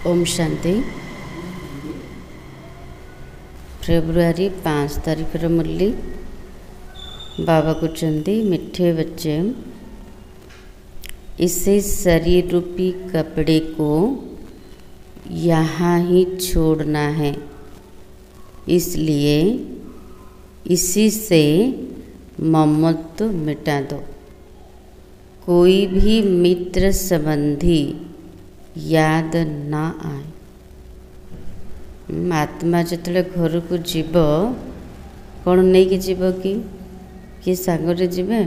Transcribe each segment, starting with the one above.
Om Shanti. February 5 तारिखर मुरली बाबा कहते मिठे बच्चे, इसे शरीर रूपी कपड़े को यहाँ ही छोड़ना है, इसलिए इसी से ममत्व मिटा दो। कोई भी मित्र संबंधी याद ना आए। आत्मा जिते घर को जीव कौन नहीं कि जीव कि सांगरे जीवे,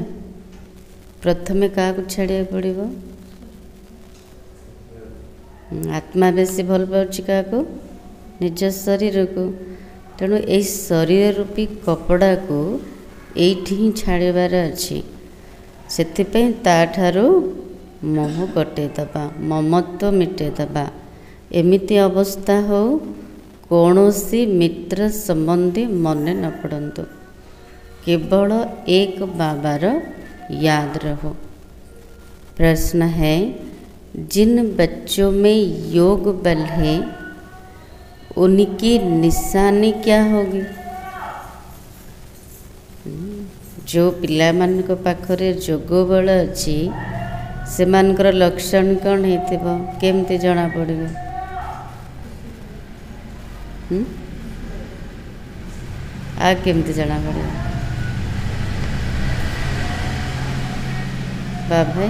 प्रथमे क्या छाड़ा पड़ो। आत्मा बेसी भल पाउछि क्या निज शरीर को, तेणु यही शरीर रूपी कपड़ा को एठी ही छाड़बार अच्छी। से ताठारू मोह कटेदबा, ममत्व मिटेदबा। एमिति अवस्था हो कौनसी मित्र संबंधी मने न पड़ंतु, केवल एक बाबार याद रहो। प्रश्न है, जिन बच्चों में योग बल है उनकी निशानी क्या होगी? जो पिला मान को पाखरे जोग बल अच्छी से मानकर लक्षण कौन हो केमती जना पड़ो? आ केमती जना पड़ो बाबा?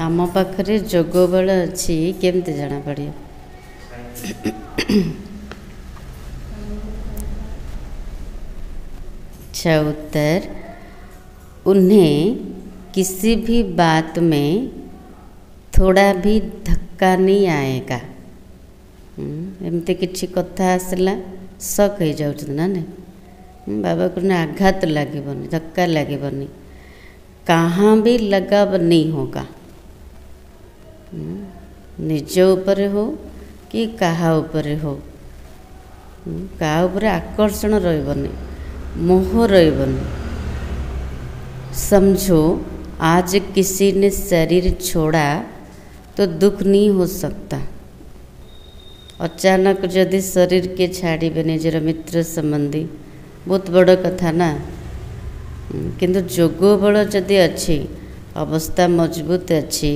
आम पाखरे जोग बल अच्छी केमती जना पड़ो? अच्छा उत्तर, उन्हें किसी भी बात में थोड़ा भी धक्का नहीं आएगा। एमती किसी कथा आसला शक हो जाऊँ ना नहीं, बाबा को आघात लगेनि, धक्का लगेनि, कहाँ भी लगाव नहीं होगा। निज ऊपर हो कि कहा ऊपर हो, कहा ऊपर आकर्षण रही, मोह रही। समझो आज किसी ने शरीर छोड़ा तो दुख नहीं हो सकता। अचानक जदि शरीर के छाड़े निजर मित्र संबंधी बहुत बड़ कथा ना, किंतु जोग बल जदि अच्छी, अवस्था मजबूत अच्छी,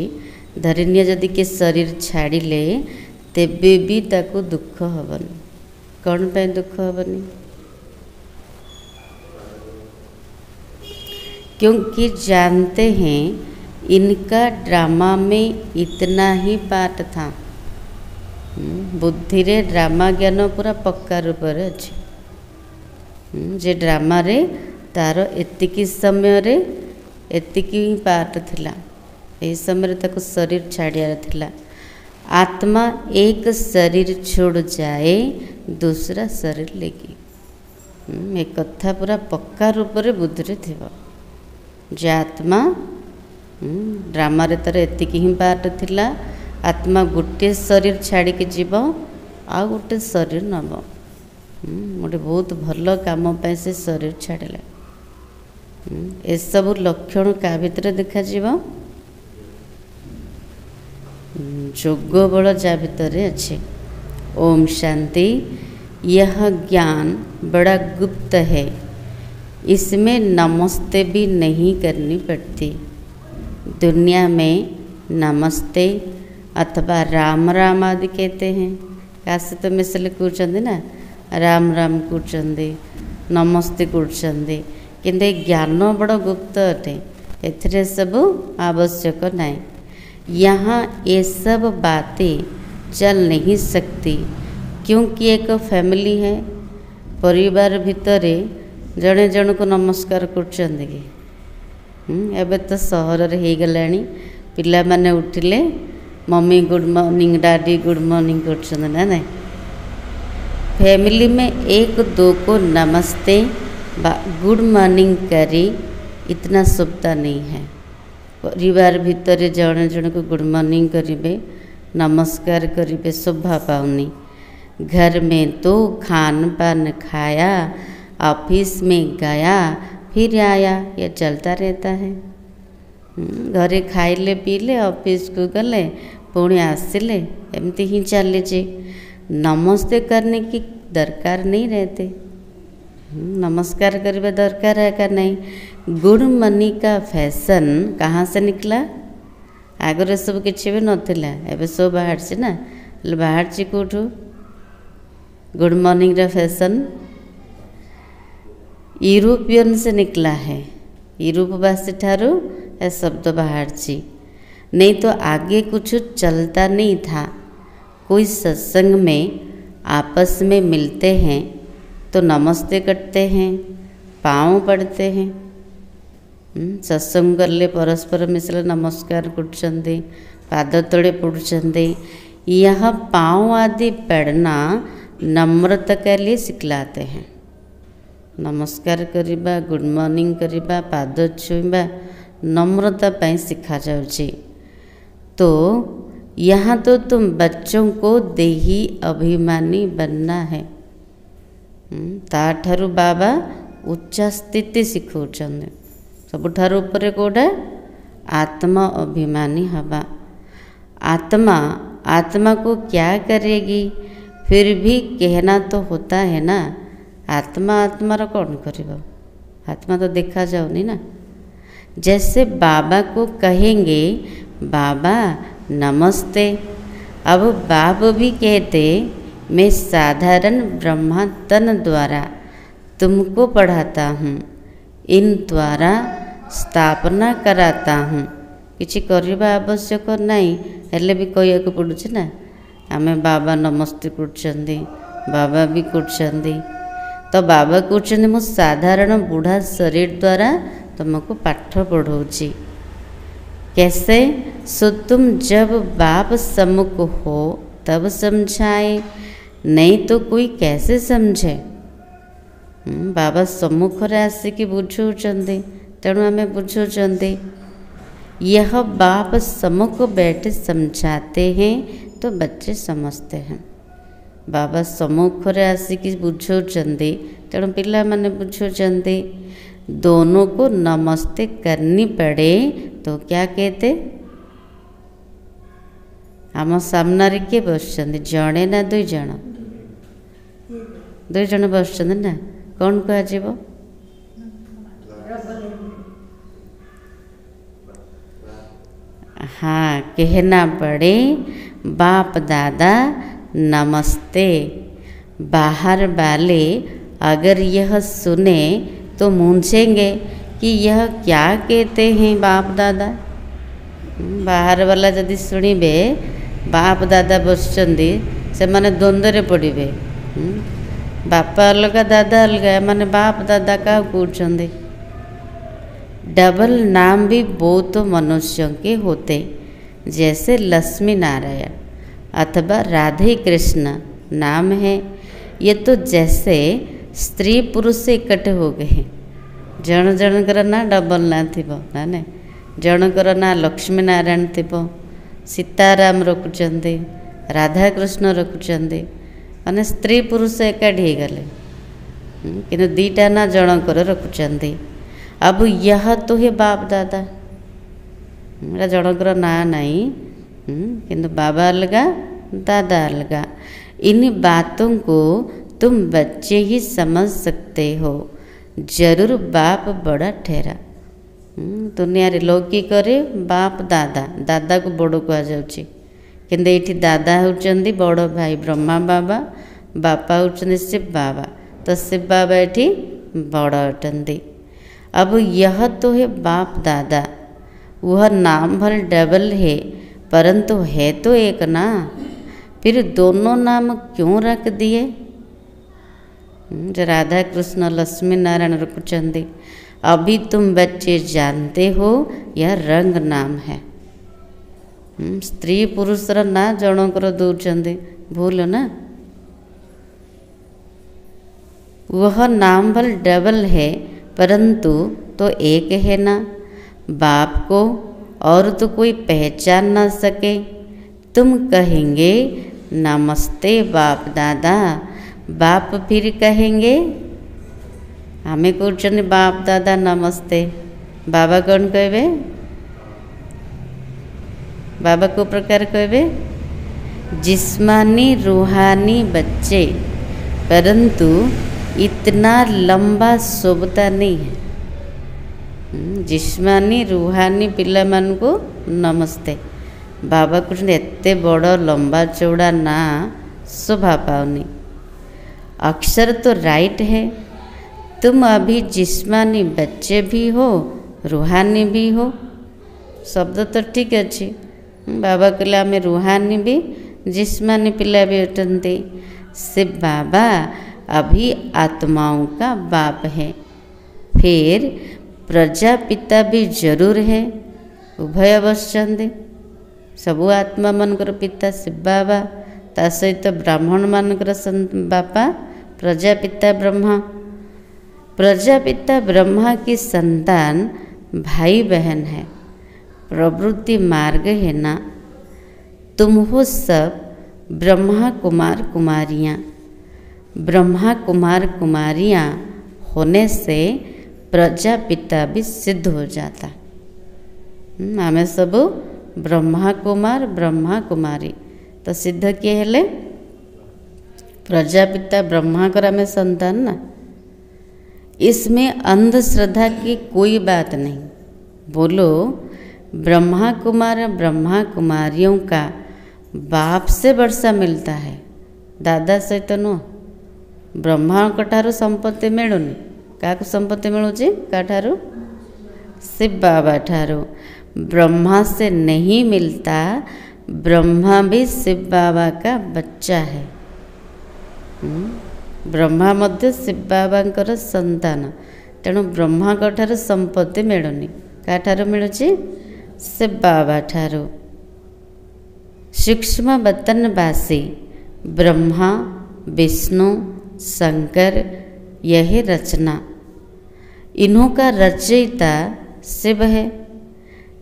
धरिनिया जदि के शरीर छाड़िले तेबे भी ताको दुख हबनी। कौन पे दुख हबनी? क्योंकि जानते हैं इनका ड्रामा में इतना ही पार्ट था। बुद्धि रे ड्रामा ज्ञान पूरा पक्का रूप अच्छे, जे ड्रामा रे तार एतिकी समय रे एतिकी ही पार्ट थिला। ए समय ताको शरीर छाड़ियार थिला। आत्मा एक शरीर छोड़ जाए दूसरा शरीर लेगी। एक कथा पूरा पक्का रूप रे बुद्धि रे थिबा। जे आत्मा ड्रामा रे तार एतिकी ही पार्ट थिला। आत्मा गोटे शरीर छाड़ी के जीव, आ गोटे शरीर नब। गोटे बहुत भल काम पे से शरीर छाड़े। ए सब लक्षण क्या भितर देखा जीव? जोग बल जा भितर अच्छे। ओम शांति। यह ज्ञान बड़ा गुप्त है, इसमें नमस्ते भी नहीं करनी पड़ती। दुनिया में नमस्ते अथवा राम राम आदि कहते हैं। कासे तो मिसल कूचंदी ना, राम राम कूचंदी, नमस्ते कूचंदी, किंतु ज्ञान बड़ गुप्त अटे, एथिरे सब आवश्यक नहीं। यहाँ ये सब बातें चल नहीं सकती, क्योंकि एक फैमिली है। परिवार भितरे जड़े जन को नमस्कार करछंदी कि एबे तो सहर रे हे गलानी, पिला माने उठिले mummy good morning, daddy good morning करछंदी ना। नहीं, फैमिली में एक दो को नमस्ते बा गुड मॉर्निंग करी इतना सुविधा नहीं है। परिवार भितर जड़े जन को गुड मॉर्निंग करिवे, नमस्कार करिवे, शोभा पाउनी। घर में तो खान पान खाया, ऑफिस में गया, फिर आया, ये चलता रहता है। घरे खाइले पीले ऑफिस को गले पुणी आसिले एमती ही चली। नमस्ते करने की दरकार नहीं रहते, नमस्कार करने दरकार है क्या नहीं। गुड मॉर्निंग का फैशन कहाँ से निकला? आगरे सब किसी भी नथिला, एबे सब बाहर से ना, बाहर से कौटू गुड मॉर्निंग रा फैशन यूरोपियन से निकला है। यूरोपवासी ठारू ए शब्द बाहर ची, नहीं तो आगे कुछ चलता नहीं था। कोई सत्संग में आपस में मिलते हैं तो नमस्ते करते हैं, पाँव पड़ते हैं। सत्संग करले परस्पर मिसले नमस्कार करछन्ते, पाद तले पड़ुछन्ते। यह पाँव आदि पड़ना नम्रता के लिए सिखलाते हैं। नमस्कार करिबा, गुड मॉर्निंग करिबा, पाद छुईबा नम्रता पाई सिखा जाउछि। तो यहाँ तो तुम बच्चों को देही अभिमानी बनना है। ताठारु बाबा उच्च स्थिति शिखौछन्ते। सबुठारु ऊपर कोडा आत्मा अभिमानी हवा। आत्मा को क्या करेगी? फिर भी कहना तो होता है ना, आत्मा कौन करेगा? आत्मा तो देखा जाओ ना। जैसे बाबा को कहेंगे बाबा नमस्ते, अब बाप भी कहते मैं साधारण ब्रह्मा तन द्वारा तुमको पढ़ाता हूँ, इन द्वारा स्थापना कराता हूँ। किछि करिबा आवश्यक नहीं, हेले भी कहक पड़ुछि ना। आमे बाबा नमस्ते करछन्ती, बाबा भी करछन्ती। तो बाबा कहते मु साधारण बूढ़ा शरीर द्वारा तुमको पाठ पढ़ाऊँगी। कैसे? सो तुम जब बाप सम्मुख हो तब समझाए, नहीं तो कोई कैसे समझे। बाबा सम्मुख रे आसिकी बुझाउछन्ते, तेणु आमे बुझाउछन्ते। यह बाप सम्मुख बैठे समझाते हैं तो बच्चे समझते हैं। बाबा सम्मुख रे आसिकी बुझाउछन्ते, तेणु पिला माने बुझाउछन्ते। दोनों को नमस्ते करनी पड़े तो क्या कहते? आम सामने किए बसुँच, जड़े ना दुई जन? दुई जन बसुँच ना, कौन कह? हाँ, कहना पड़े बाप दादा नमस्ते। बाहर वाले अगर यह सुने तो मूंझेंगे कि यह क्या कहते हैं बाप दादा। बाहर वाला यदि शुणिबे बाप दादा बसुँच, से माने द्वंद्व पड़े। बापा अलग दादा अलग, माने बाप दादा क्या कहते? डबल नाम भी बहुत मनुष्यों के होते, जैसे लक्ष्मी नारायण अथवा राधे कृष्ण नाम है। ये तो जैसे स्त्री पुरुष से इकट्ठे हो गए। जन जनकर ना डबल ना थी ना, जनकर ना लक्ष्मी नारायण थी, सीताराम रखुचंदे, राधा कृष्ण रखुचंदे, माने स्त्री पुरुष एकाठी गले, किंतु दीटा ना जनकर रखुचंदे। अब यह तो है बाप दादा, जनकर ना नहीं, किंतु बाबा अलगा दादा अलगा। इन बातों को तुम बच्चे ही समझ सकते हो, जरूर बाप बड़ा ठहरा। दुनिया रे लौकिक रे बाप दादा, दादा को बड़ कह जाउछि, किंतु एठी दादा होउचंदी बड़ भाई ब्रह्मा बाबा, बापा होउचंदी शिव बाबा। तो शिव बाबा एठी बड़ अटंदी। अब यह तो है बाप दादा, वह नाम भल डबल है, परंतु है तो एक ना। फिर दोनों नाम क्यों रख दिए? जो राधा कृष्ण लक्ष्मी नारायण रखुचंदी। अभी तुम बच्चे जानते हो यह रंग नाम है। स्त्री पुरुष ना जनकर दौरान भूल ना, वह नाम भल डबल है परंतु तो एक है ना। बाप को और तो कोई पहचान ना सके। तुम कहेंगे नमस्ते बाप दादा, बाप फिर कहेंगे हमें कहते बाप दादा नमस्ते, बाबा कौन कहे बाबा को प्रकार कहबे जिस्मानी रूहानी बच्चे, परंतु इतना लंबा शोभता नहीं है। जिस्मानी रूहानी पिला मान को नमस्ते। बाबा कृष्ण एते बड़ लंबा चौड़ा ना शोभा पाओनी। अक्षर तो राइट है, तुम अभी जिस्मानी बच्चे भी हो रूहानी भी हो, शब्द तो ठीक अच्छी। बाबा कहले आम रूहानी भी जिस्मानी पिला भी अटंती। से बाबा अभी आत्माओं का बाप है, फिर प्रजापिता भी जरूर है। उभय बसचंदी सबु आत्मा मनकर पिता शिव बाबा, ता सहित ब्राह्मण मानकर बापा प्रजापिता ब्रह्मा। प्रजापिता ब्रह्मा की संतान भाई बहन है, प्रवृत्ति मार्ग है ना। तुम हो सब ब्रह्मा कुमार कुमारियाँ। ब्रह्मा कुमार कुमारियाँ होने से प्रजापिता भी सिद्ध हो जाता। आमे सब ब्रह्मा कुमार ब्रह्मा कुमारी, तो सिद्ध किए हेले प्रजापिता ब्रह्मा कर आमे संतान ना। इसमें अंधश्रद्धा की कोई बात नहीं। बोलो ब्रह्मा कुमार ब्रह्मा कुमारियों का बाप से वर्षा मिलता है, दादा सहित नुह। ब्रह्मा ठारू संपत्ति मिलूनी, क्या संपत्ति मिलूची का ठारू? शिव बाबा ठारू। ब्रह्मा से नहीं मिलता, ब्रह्मा भी शिव बाबा का बच्चा है। ब्रह्मा मध्य शिव बाबा संतान, तेणु ब्रह्मा ठारू संपत्ति मिलूनी, क्या ठारू मिलूची? शिव बाबा ठारू। सूक्ष्म बतनवासी ब्रह्मा विष्णु शंकर यही रचना, इन्हों का रचयिता शिव है।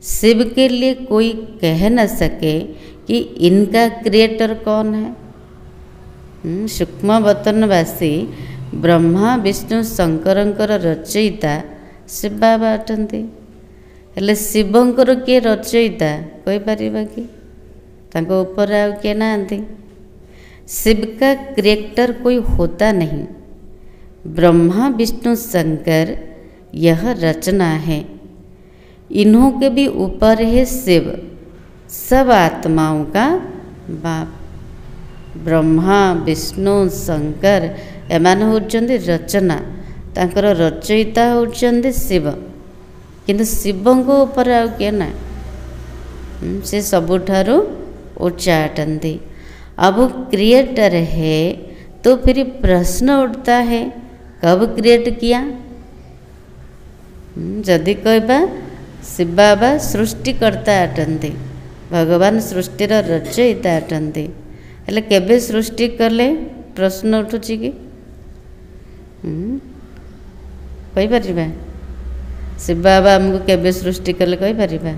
शिव के लिए कोई कह न सके कि इनका क्रिएटर कौन है। सूक्ष्म वतनवासी ब्रह्मा विष्णु शंकरंकर रचयिता शिव बाबा अटंती। हेले शिवंकर किए रचयिता कही परिबा कि? तांको ऊपर आउ किए नांती। शिव का क्रिएटर कोई होता नहीं। ब्रह्मा विष्णु शंकर यह रचना है, इन्हों के भी ऊपर है शिव, सब आत्माओं का बाप। ब्रह्मा विष्णु शंकर एमान होउचंदी रचना, तांकर रचयिता होउचंदी शिव, किंतु शिवंक ऊपर आउ किए ना, से सबुठारु ऊंचा अटंती। अब क्रिएटर है तो फिर प्रश्न उठता है कब क्रिएट किया? जदि कहबा शिव बाबा सृष्टिकर्ता अटंती, भगवान सृष्टिर रचयिता अटंती, हेले केबे सृष्टि कले? प्रश्न उठुची कि कही परिबा? शिव बाबा हमको केबे सृष्टि कले कही परिबा?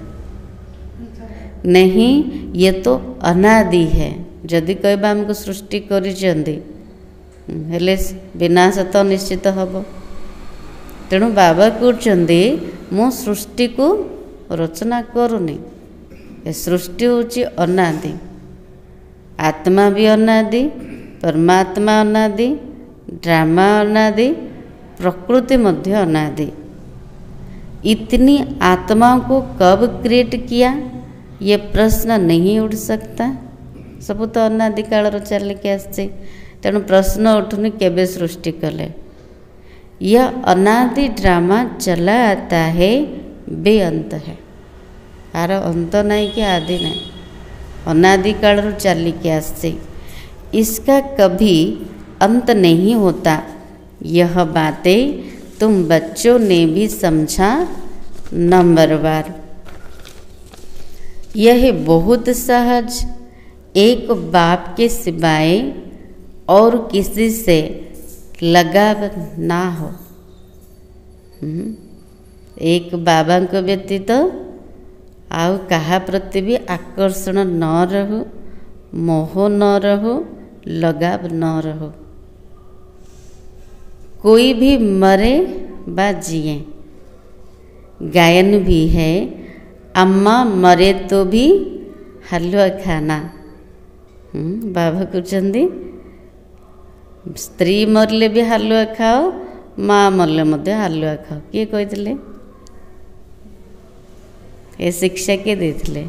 नहीं, ये तो अनादि है। जदि कहबा हमको सृष्टि करिचंदी, हेले विनाश तो निश्चित हब। तेणु बाबा कहते मु सृष्टि को रचना करूनी, ए सृष्टि होची अनादि। आत्मा भी अनादि, परमात्मा अनादि, ड्रामा अनादि, प्रकृति मध्य अनादि। इतनी आत्माओं को कब क्रिएट किया, ये प्रश्न नहीं उठ सकता। सब तो अनादि काल चलिके आसছে, तेणु प्रश्न उठुनी केबे सृष्टि कले। यह अनादि ड्रामा चला आता है, बेअंत है, आर अंत नहीं कि आदि नहीं, अनादि काल चलिके आसছে, इसका कभी अंत नहीं होता। यह बातें तुम बच्चों ने भी समझा नंबरवार। यह बहुत सहज, एक बाप के सिवाय और किसी से लगाव ना हो। एक बाबा को व्यतीत आउ कहा प्रति भी आकर्षण न रहो, मोह न रहो, लगाव न रहो। कोई भी मरे बा जिए, गायन भी है, अम्मा मरे तो भी हालुआ खाना। बाबा कहते स्त्री मरले भी हालुआ खाओ, माँ मरले मध्य हालुआ खाओ। किए कहते ये शिक्षा किए देथिले?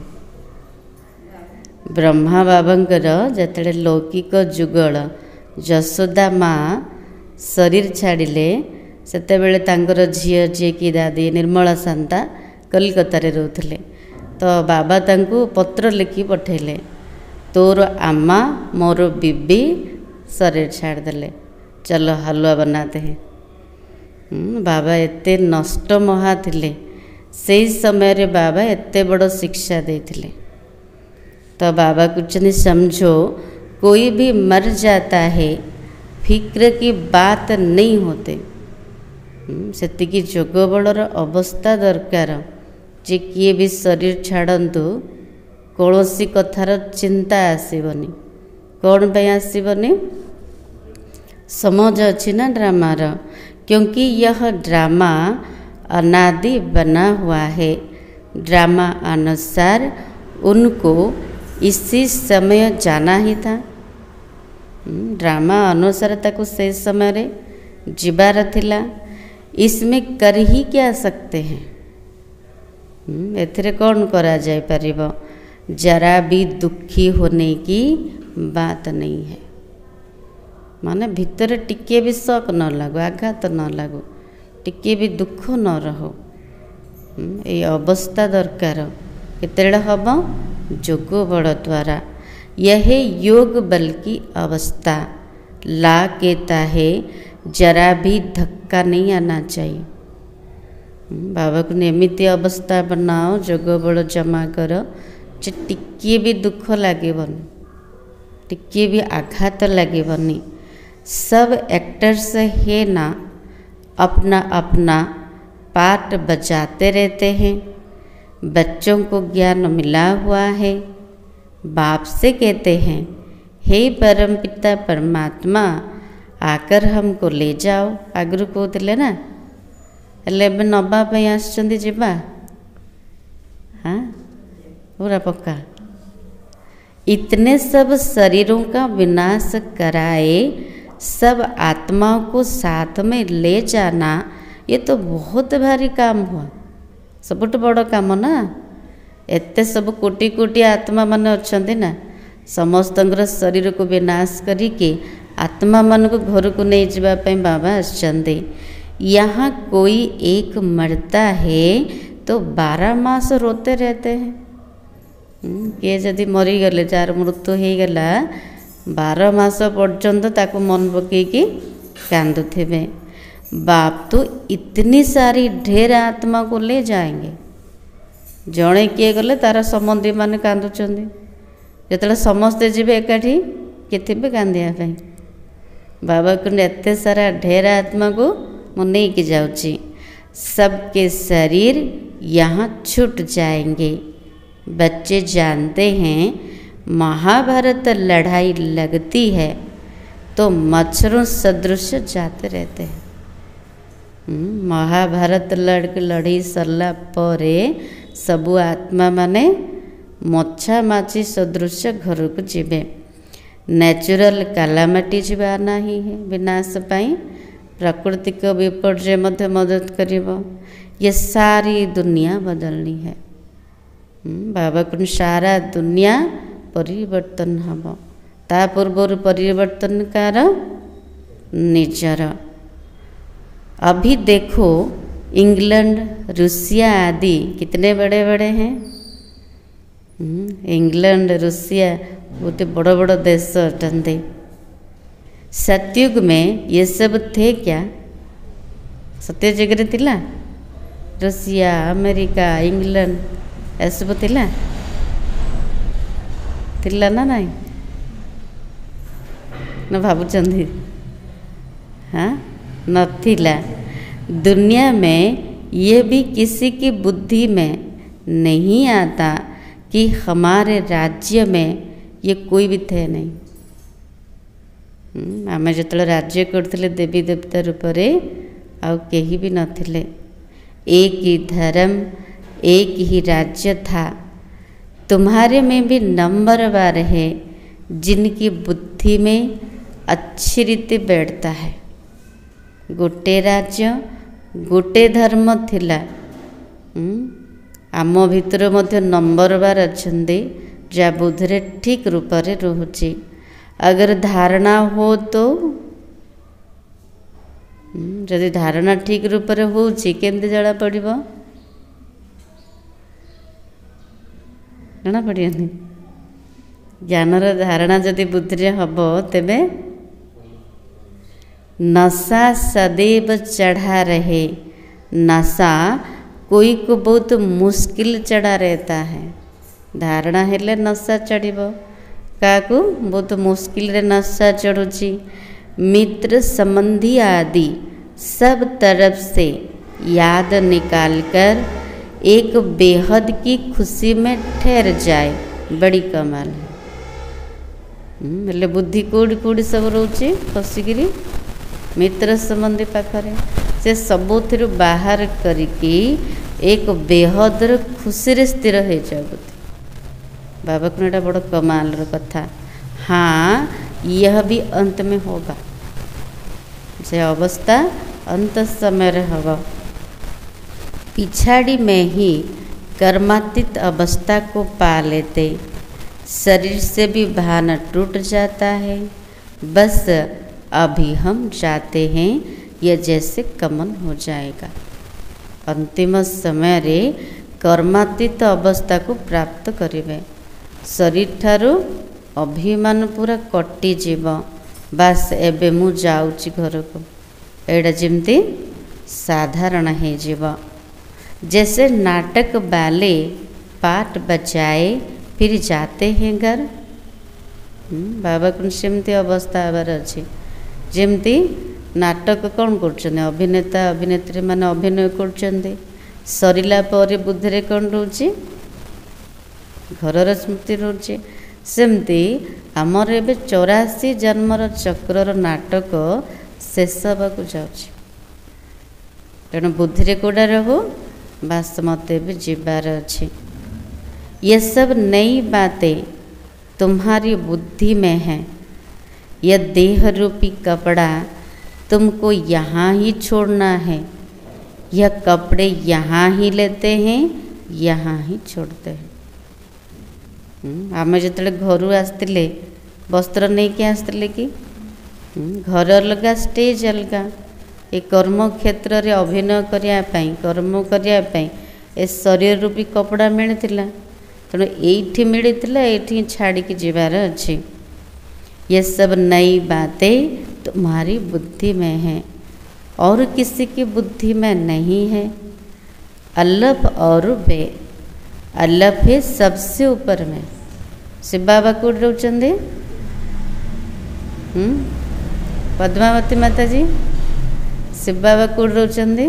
ब्रह्मा बाबांकर जेतेबेले लौकिक जुगल यशोदा माँ शरीर छाड़िले सेतेबेले तांकर झियो जी की दादी निर्मला शांता कलिकतारे रोथले। तो बाबा तांकु पत्र लिखि पठेले, तोर आमा मोर बीबी शरीर छाड़देले, चलो हलवा बनाते हैं। बाबा एते नष्ट महा थिले, से समय रे बाबा एते बड़ शिक्षा देथिले। तो बाबा कुछ नहीं समझो, कोई भी मर जाता है फिक्र की बात नहीं होते। सेतिकी जोग बलर अवस्था दरकार जे किए भी शरीर छाड़तु कौनसी कथार चिंता आसबनी। कौन पे आसबनी? समझ अच्छी ना ड्रामार, क्योंकि यह ड्रामा अनादि बना हुआ है। ड्रामा अनुसार उनको इसी समय जाना ही था। ड्रामा अनुसार ताको से समय रे जीवार थिला। इसमें कर ही क्या सकते हैं? एथिरे कौन करा जाय परिबो? जरा भी दुखी होने की बात नहीं है। माने भीतर टिके भी शौक न लगो, आघात न लगो, टिके भी दुख न रहो। ये अवस्था दरकार केतेबेले हबो? जोग बल द्वारा। यह योग बल की अवस्था ला कहता है, जरा भी धक्का नहीं आना चाहिए। बाबा को एमती अवस्था बनाओ, जोग बल जमा कर, जे टिके भी दुख लगेबनी, टिके भी आघात लगेबनी। सब एक्टर्स है ना, अपना अपना पार्ट बजाते रहते हैं। बच्चों को ज्ञान मिला हुआ है। बाप से कहते हैं, हे परमपिता परमात्मा, आकर हमको ले जाओ। आगरू कहते ना, हेले नवाई आसवा। हाँ पूरा पक्का। इतने सब शरीरों का विनाश कराए सब आत्माओं को साथ में ले जाना, ये तो बहुत भारी काम हुआ। सबुठ बड़ काम ना। एते सब कोटि कोटि आत्मा मान अच्छा ना, समस्त शरीर को विनाश करके आत्मा मान को घर को नहीं जावाई बाबा आसचंदे। यहाँ कोई एक मरता है तो 12 मास रोते रहते हैं। किए जदि मरीगले, जार मृत्यु हो गला, 12 मास पर्यंत ताको मन पकईकि कांदुथिबे। बाप तो इतनी सारी ढेर आत्मा को ले जाएंगे। जड़े किए गले तार संबंधी मान कांदुचंदी, जो समस्ते जीवे एकाठी किए थे कांदिया। बाबा को एते सारा ढेर आत्मा को मुझे नहीं जाऊँगी। सबके शरीर यहाँ छूट जाएंगे। बच्चे जानते हैं महाभारत लड़ाई लगती है तो मच्छरों सदृश जाते रहते हैं। महाभारत लड़ी सरला परे सबु आत्मा माने मच्छा माछी सदृश घर को जीवे। नेचुरल कालामाटी जीवा नहीं है विनाश पाई, प्राकृतिक विपर्य मध्य मदद करिबो। ये सारी दुनिया बदलनी है। बाबा को सारा दुनिया परिवर्तन हम, ता पूर्वर परिवर्तन कार निजर। अभी देखो इंग्लैंड, रूसिया आदि कितने बड़े बड़े हैं। इंग्लैंड, रूसिया गोटे बड़ बड़ देश अटंते। सतयुग में ये सब थे क्या? सत्य जगह थिला रूसिया, अमेरिका, इंग्लैंड एसब थिला थिला ना नहीं ना भावुचंदी? हाँ नथिला। दुनिया में ये भी किसी की बुद्धि में नहीं आता कि हमारे राज्य में ये कोई भी थे नहीं। आम जो राज्य करते देवी देवता रूप से आउ कहीं भी नथिले। एक ही धर्म, एक ही राज्य था तुम्हारे में भी नंबरवार है जिनकी बुद्धि में अच्छी रीति बैठता है। गोटे राज्य गोटे धर्म थिला आम भितर मध्य नंबरवार अच्छे जा बुद्धि ठीक रूप से रोचे। अगर धारणा हो तो जदि धारणा ठीक रूप से होची केमती जना पड़िबो जना पड़ियानी। ज्ञानर धारणा जदि बुद्धि हम तेबे नशा सदैव चढ़ा रहे। नशा कोई को बहुत मुश्किल चढ़ा रहता है। धारणा हेले नशा चढ़िबो काकू बहुत मुश्किल रे नशा चढ़ुची। मित्र संबंधी आदि सब तरफ से याद निकालकर एक बेहद की खुशी में ठहर जाए बड़ी कमाल है। बोले बुद्धि कोड़ी कोड़ी सब रोचे फसिकी मित्र संबंधी पाखरे से सबुथिरु बाहर करके एक बेहद खुशी रे स्थिर हो जाए बुद्धि। बाबा को एटा बड़ कमाल कथा। हाँ यह भी अंत में होगा। से अवस्था अंत समय होगा। पिछाड़ी में ही कर्मातीत अवस्था को पा लेते। शरीर से भी भान टूट जाता है। बस अभी हम चाहते हैं यह जैसे कमन हो जाएगा। अंतिम समय रे कर्मातीत अवस्था को प्राप्त करिवे। शरीर ठारू अभिमान पूरा कटि जीव। बास एबे मु जाउची घर को एडा जिमती साधारण है जीव। जैसे नाटक वाले पाठ बजाए फिर जाते हैं घर। बाबा को सेमती अवस्था आबार अच्छी। जमती नाटक कौन कर अभिनेता अभिनेत्री माने अभिनय कर सरिला पर बुद्धि कौन रोचे घरर स्मृति रोचे। सेमती आमर एबे 84 जन्मर चक्रर नाटक शेष होगा जाऊँगी। तेणु बुद्धि कौड़ा रहो बास मत भी जीवार अच्छे। ये सब नई बातें तुम्हारी बुद्धि में है। यह देह रूपी कपड़ा तुमको यहाँ ही छोड़ना है। यह कपड़े यहाँ ही लेते हैं यहाँ ही छोड़ते हैं। आम जो घर आसते वस्त्र नहीं कि आसते कि घर अलग स्टेज अलग। ये कर्म क्षेत्र रे अभिनय करने कर्म करने ए शरीर रूपी कपड़ा मिलता। तेणु ये मिलता ये छाड़ी जीवार अच्छी। ये सब नई बातें तुम्हारी बुद्धि में है और किसी की बुद्धि में नहीं है। अल्लभ और बे अल्लभ है सबसे ऊपर में। शिव बाबा कौट रोचंदे पद्मावती माता जी शिव बाबा कौट रोचंदे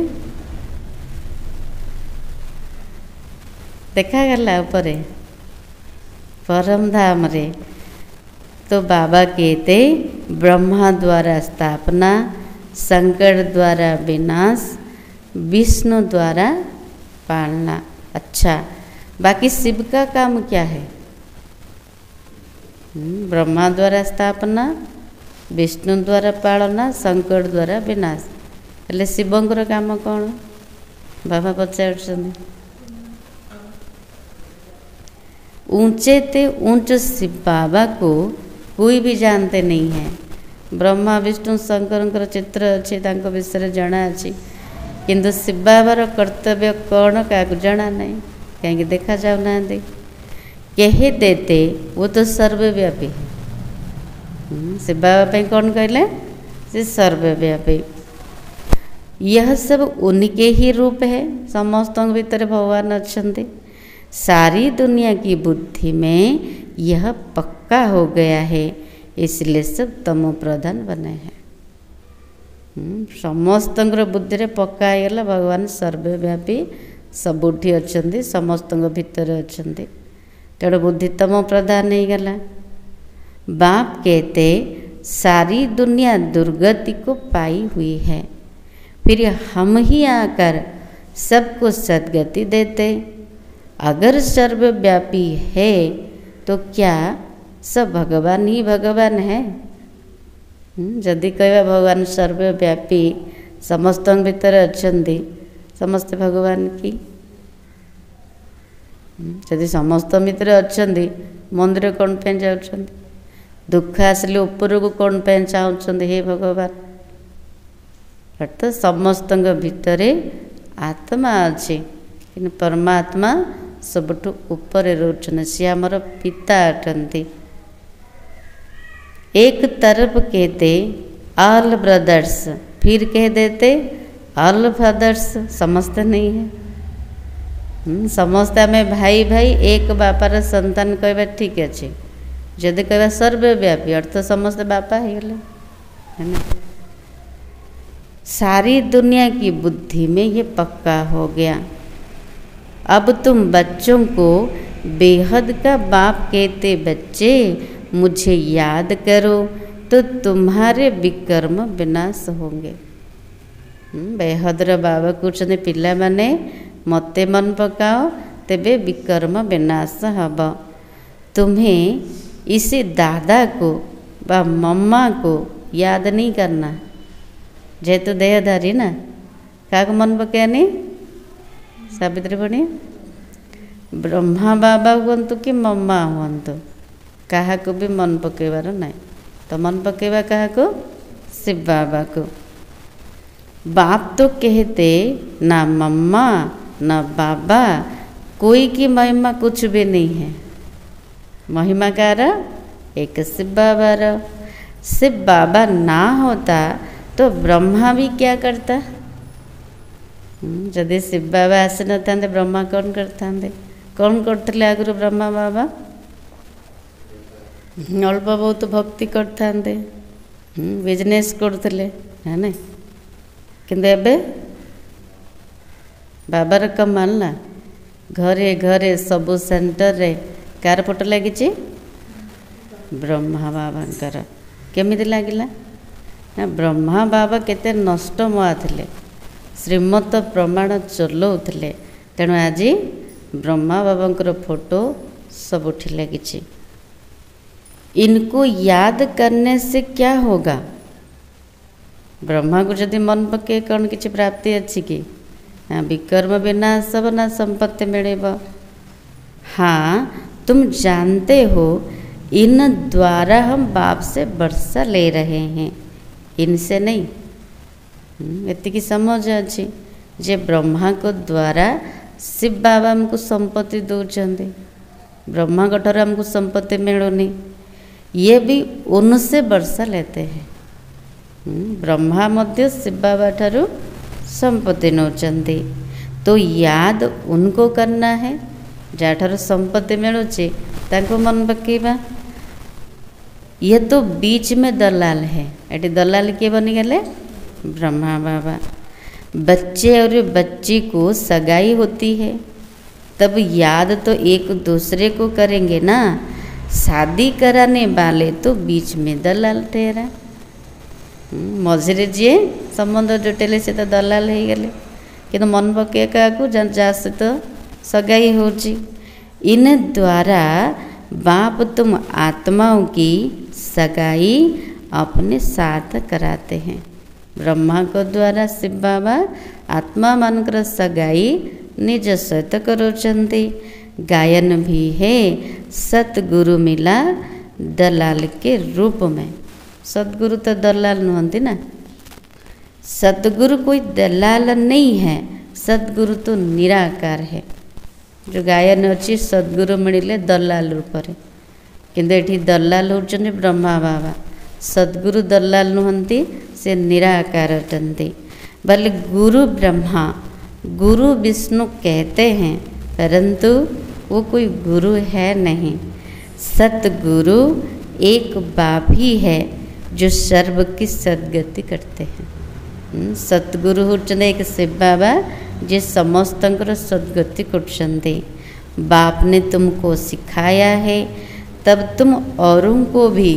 देखा गला ऊपर परम धाम रे। तो बाबा कहते ब्रह्मा द्वारा स्थापना, शंकर द्वारा विनाश, विष्णु द्वारा पालना। अच्छा बाकी शिव का काम क्या है? ब्रह्मा द्वारा स्थापना, विष्णु द्वारा पालना, शंकर द्वारा विनाश। हेले शिवंकर काम कौन? बाबा पचार ऊंचे ते ऊंच शिव बाबा को कोई भी जानते नहीं है। ब्रह्मा विष्णु शंकर चित्र अच्छे विषय जना अच्छी किंतु शिव बाबार कर्तव्य कौन क्या जना नहीं कहीं देखा जाऊना कहे देते वो तो सर्वव्यापी है। शिव बाबा कौन कहले से सर्वव्यापी। यह सब उनके ही रूप है। समस्त भीतर भगवान अच्छे। सारी दुनिया की बुद्धि में यह पक्का हो गया है इसलिए सब तमो प्रधान बने हैं। समस्त बुद्धि रे पक्का होगा भगवान सर्वव्यापी सबुठी अच्छा समस्त भीतर अच्छा। तेणु बुद्धि तमो प्रधान हो गला। बाप कहते सारी दुनिया दुर्गति को पाई हुई है फिर हम ही आकर सबको सदगति देते। अगर सर्वव्यापी है तो क्या सब भगवान ही भगवान है? जदि कहवा भगवान सर्वव्यापी समस्त भितर अच्छे समस्ते भगवान की, जदि समस्त भितर अच्छा मंदिर कौन पे जाऊँ? दुख आसिले ऊपर को कौन पे चाहते हे भगवान? अर्थात समस्त भितर आत्मा अच्छे कि परमात्मा सबुठ ऊपर रोचन, सी आमर पिता अटंती। एक तरफ कहते ऑल ब्रदर्स, फिर कह देते ऑल फादर्स, समझते नहीं है। समझते आम भाई भाई एक बापार संतान कहवा ठीक अच्छे, जदि कहवा सर्वव्यापी अर्थ समस्ते बापा हो गले, है ना। सारी दुनिया की बुद्धि में ये पक्का हो गया। अब तुम बच्चों को बेहद का बाप कहते, बच्चे मुझे याद करो तो तुम्हारे विकर्म विनाश होंगे। बेहदर बाबा कहते पिला माने मते मन पकाओ तेबे विकर्म विनाश हब। तुम्हें इसी दादा को व मम्मा को याद नहीं करना, जेहेतु देहधारी ना, क्या मन पकानी? सावित्री भणी ब्रह्मा बाबा हुंतु कि मम्मा हुंतु, क्या को भी मन पकेबार ना। तो मन पकेबा क्या को? शिव बाबा को। बाप तो कहते ना मम्मा ना बाबा, कोई की महिमा कुछ भी नहीं है। महिमा कार एक शिव बाबा। शिव बाबा ना होता तो ब्रह्मा भी क्या करता? जदि शिव बाबा आसी न था ब्रह्मा कौन करता? कौन करते आगु ब्रह्मा बाबा? अल्प बहुत भक्ति करते, बिजनेस करते, है ना। किंतु एबे बाबार कमाल ना, घरे घरे सबु सेंटर रे कार फोटो लगी? ब्रह्मा बाबांकर। केमिति लागिला ना? ब्रह्मा बाबा केते नष्ट मुआ थिले, श्रीमत प्रमाण चलाउथिले, तेणु आज ब्रह्मा बाबांकर फोटो सबुठी लगी। इनको याद करने से क्या होगा? ब्रह्मा को जदि मन पके कौन किसी प्राप्ति अच्छी कि? हाँ, विकर्म विनाश सब ना संपत्ति मिले। हाँ, तुम जानते हो इन द्वारा हम बाप से वर्षा ले रहे हैं, इनसे नहीं। इतनी समझ अच्छी जे ब्रह्मा को द्वारा शिव बाबा हमको संपत्ति दौरान, ब्रह्मा को ठार हमको संपत्ति मिलूनी, ये भी उनसे वर्षा लेते हैं। ब्रह्मा मध्य शिव बाबा ठारू संपत्ति नौचंदी। तो याद उनको करना है जहाँ संपत्ति मिलूचे ताको मन पकेबा। ये तो बीच में दलाल है। एटी दलाल किए बनी गले? ब्रह्मा बाबा। बच्चे और बच्ची को सगाई होती है तब याद तो एक दूसरे को करेंगे ना। शादी कराने वाले तो बीच में दलाल ठहरा। मझे जी संबंध जुटेले से तो दलाल हो गले, कि मन पके क्या जा सहित तो सगाई हो। इन द्वारा बाप तुम आत्माओं की सगाई अपने साथ कराते हैं। ब्रह्मा को द्वारा शिव बाबा आत्मा मानकर सगाई निज सहित करोचंती। गायन भी है सतगुरु मिला दलाल के रूप में। सतगुरु तो दलाल नुहंती ना। सतगुरु कोई दलाल नहीं है, सतगुरु तो निराकार है। जो गायन अच्छी सतगुरु मिले दलाल रूप में, किंतु एठी दलाल होचंदी ब्रह्मा बाबा। सतगुरु दलाल नुहंती, से निराकार अटंती। भले गुरु ब्रह्मा गुरु विष्णु कहते हैं, परंतु वो कोई गुरु है नहीं। सतगुरु एक बाप ही है जो सर्व की सदगति करते हैं। सतगुरु होचंदे एक शिव बाबा जे समस्त सदगति करछंदे। बाप ने तुमको सिखाया है तब तुम औरों को भी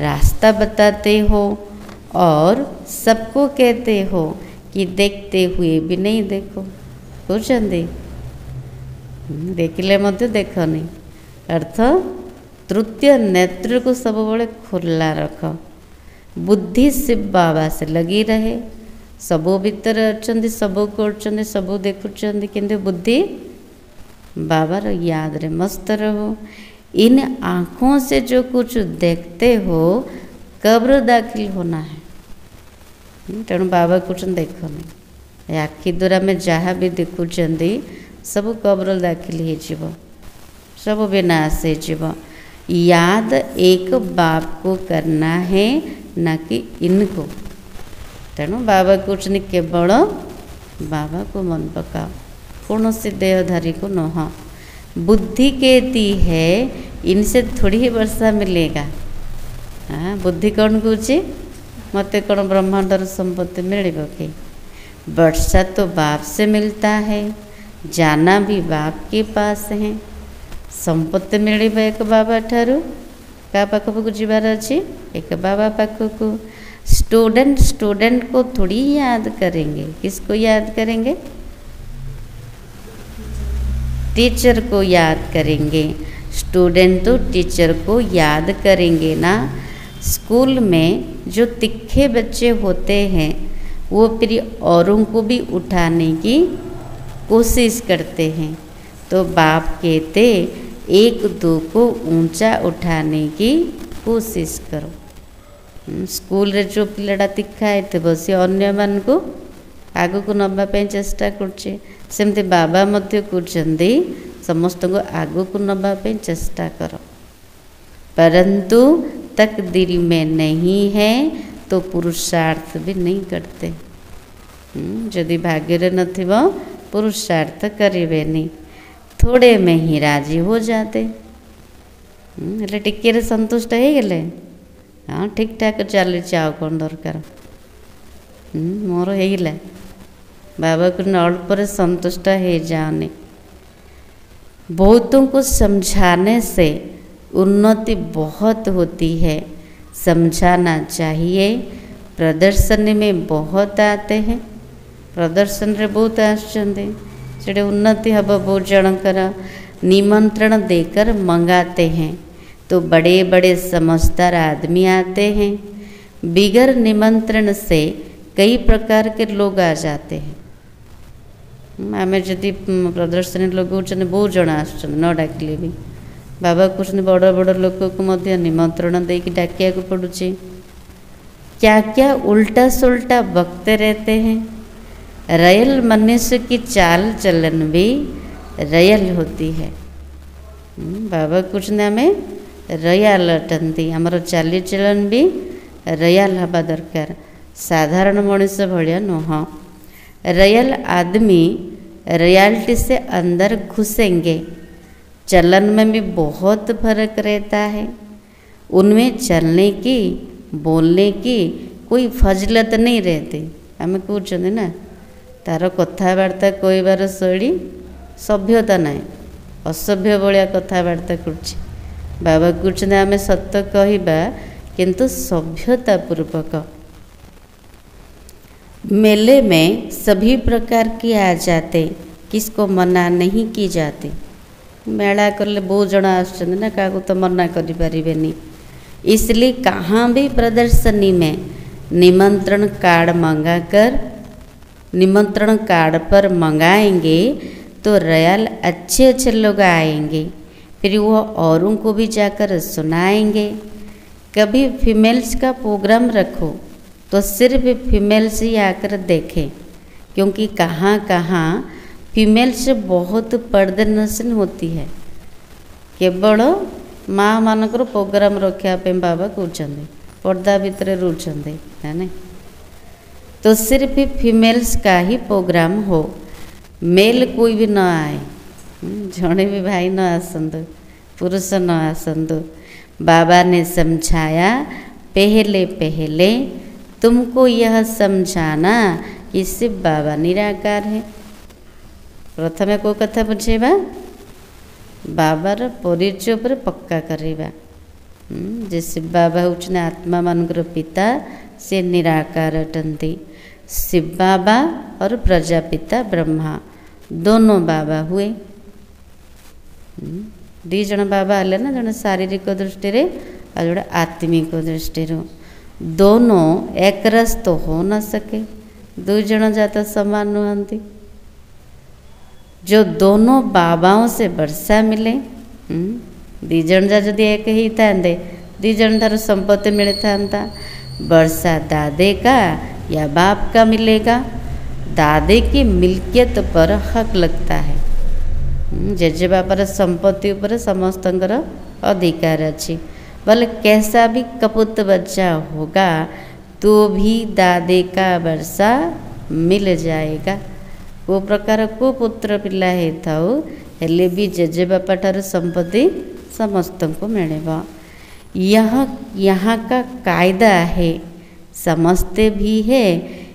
रास्ता बताते हो और सबको कहते हो कि देखते हुए भी नहीं देखो। होचंदे देखिले मध्य देखनी अर्थ तृतीय नेत्र को सब बड़े खोला रख। बुद्धि शिव बाबा से लगी रहे। सबो भीतर अच्छा सबू कर सबू देखुं किंतु बुद्धि बाबार याद रे मस्त रहो। इन आँखों से जो कुछ देखते हो कब्र दाखिल होना है। तेणु बाबा कुछ देखनी आखि द्वारा में जहाँ भी देखुं सब कब्र दाखिल हो सब विनाश हो। याद एक बाप को करना है न कि इनको। तेणु बाबा कुछ नहीं केवल बाबा को मन पकाओ कौन से देहधारी को नह। बुद्धि कहती है इनसे थोड़ी ही वर्षा मिलेगा। हाँ बुद्धि कौन कौच मत कौन ब्रह्मांडर संपत्ति मिल कि वर्षा तो बाप से मिलता है। जाना भी बाप के पास है। संपत्ति मिल एक बाबा ठारू क्या पाखक जीवार अच्छी एक बाबा पाखक। स्टूडेंट को थोड़ी याद करेंगे। किसको याद करेंगे? टीचर को याद करेंगे। स्टूडेंट तो टीचर को याद करेंगे ना। स्कूल में जो तिखे बच्चे होते हैं वो फिर औरों को भी उठाने की कोशिश करते हैं। तो बाप कहते एक दो को ऊंचा उठाने की कोशिश करो। स्कूल रे जो पिलाटा तिखा है सी अन्य मान को आग को नवापाई चेष्टा करमती बाबा मध्य कहते समस्त को आग को नवापाई चेष्टा कर। परंतु तकदीर में नहीं है तो पुरुषार्थ भी नहीं करते। यदि भाग्य नथिबो पुरुषार्थ करेंगे नहीं। थोड़े में ही राजी हो जाते हेले टिके संतुष्ट हो गले। हाँ ठीक ठाक चली आउ कौन दरकार मोर होगा बाबा को अल्प संतुष्ट हो जाओनी। बहुतों को समझाने से उन्नति बहुत होती है। समझाना चाहिए। प्रदर्शनी में बहुत आते हैं। प्रदर्शन रे बहुत आसचंदे से उन्नति हम बहुत जनकर निमंत्रण देकर मंगाते हैं तो बड़े बड़े समझदार आदमी आते हैं। बिगर निमंत्रण से कई प्रकार के लोग आ जाते हैं। आम जदि प्रदर्शनी लोग बहुत जन आस न डाकिले भी बाबा कुछ बड़ बड़ लोक को निमंत्रण देकी डाकिया को पड़ुचे। क्या क्या उल्टा सुल्टा बकते रहते हैं। रयल मनुष्य की चाल चलन भी रयल होती है। बाबा कुछ आम रयाल अटंती आमर चाली चलन भी रयाल हवा दरकार। साधारण मनुष्य भाया नुह। रयल आदमी रयाल्टी से अंदर घुसेंगे। चलन में भी बहुत फर्क रहता है। उनमें चलने की बोलने की कोई फजलत नहीं रहती। आम कहते ना तार कथबार्ता कहबार शैली सभ्यता ना असभ्य भाया कथबार्ता कर। बाबा कहते आम सत कहवा किंतु सभ्यता पूर्वक। मेले में सभी प्रकार के आ जाते किसको मना नहीं की जाती। मेला करले बहुत जन आना क्या तो मना करें। इसलिए कहाँ भी प्रदर्शनी में निमंत्रण कार्ड मंगाकर निमंत्रण कार्ड पर मंगाएंगे तो रयाल अच्छे अच्छे लोग आएंगे। फिर वो औरों को भी जाकर सुनाएंगे। कभी फीमेल्स का प्रोग्राम रखो तो सिर्फ फीमेल्स ही आकर देखें क्योंकि कहाँ कहाँ फीमेल्स बहुत पर्दनशील होती है। केवल माँ मानकर प्रोग्राम रखापे बाबा कहते पर्दा भितर रुचंदे है ना। तो सिर्फ फीमेल्स का ही प्रोग्राम हो। मेल कोई भी न आए। जड़े भी भाई न आसंतु पुरुष न आसंतु। बाबा ने समझाया पहले पहले तुमको यह समझाना कि शिव बाबा निराकार है। प्रथमे को कथा बुझेबा बाबार परिचय पर पक्का करेबा जे शिव बाबा होउछन आत्मा मानकर पिता से निराकार अटंती। शिव बाबा और प्रजापिता ब्रह्मा दोनों बाबा हुए। दी जन बाबा हेले ना, जड़े शारीरिक दृष्टि रे और जोड़े आत्मिक दृष्टि। दोनों एक रस तो हो न सके, दुई जन जात समान नुहंती। जो दोनों बाबाओं से वर्षा मिले, दी जन जा जदि एक ही था, दी जन ठार संपत्ति मिले था, वर्षा दादे का या बाप का मिलेगा। दादे की मिल्कियत पर हक लगता है। जेजे बापर संपत्ति पर समस्त अधिकार अच्छी। बोले कैसा भी कपूत बच्चा होगा तो भी दादे का वर्षा मिल जाएगा। को प्रकार को पुत्र पिला है थाउ हेले भी जेजे बापा ठार संपत्ति समस्त को मिलेगा। यहाँ का कायदा है, समझते भी है।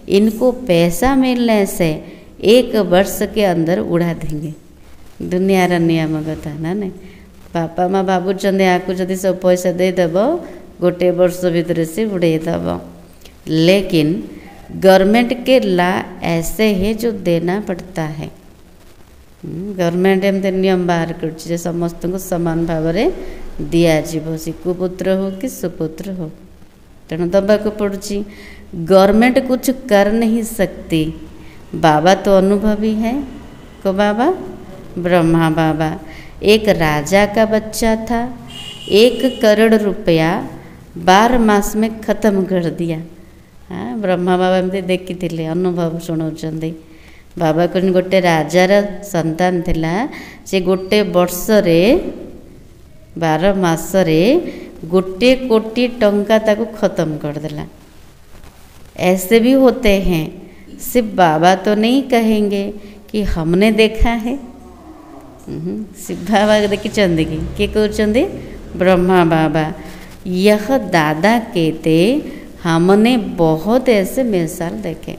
इनको पैसा मिलने से 1 वर्ष के अंदर उड़ा देंगे। दुनियार नियम कथा ना नहीं। बापा माँ भावुं आपको जदि सब पैसा देदेव 1 वर्ष भितर से उड़ेदेव। लेकिन गवर्नमेंट के ला ऐसे है जो देना पड़ता है। गवर्नमेंट एमती नियम बाहर कर समस्त को समान भाव में दिज्व, सी कुपुत्र हो कि सुपुत्र हो, तेणु दबाक पड़ुची। गवर्नमेंट कुछ कर नहीं सकती। बाबा तो अनुभवी है। को बाबा ब्रह्मा बाबा एक राजा का बच्चा था, 1 करोड़ रुपया 12 मास में खत्म कर दिया। हाँ, ब्रह्मा बाबा एमती देखी थे, अनुभव शुणाउछंती। बाबा को गोटे राजार संतान थिला, से 1 वर्ष रे 12 मास रे 1 कोटी टंका ताको खत्म कर देला। ऐसे भी होते हैं। सिर्फ बाबा तो नहीं कहेंगे कि हमने देखा है। सिर्फ बाबा देखी चंदी की के कहते ब्रह्मा बाबा। यह दादा कहते हमने बहुत ऐसे मिसाल देखे।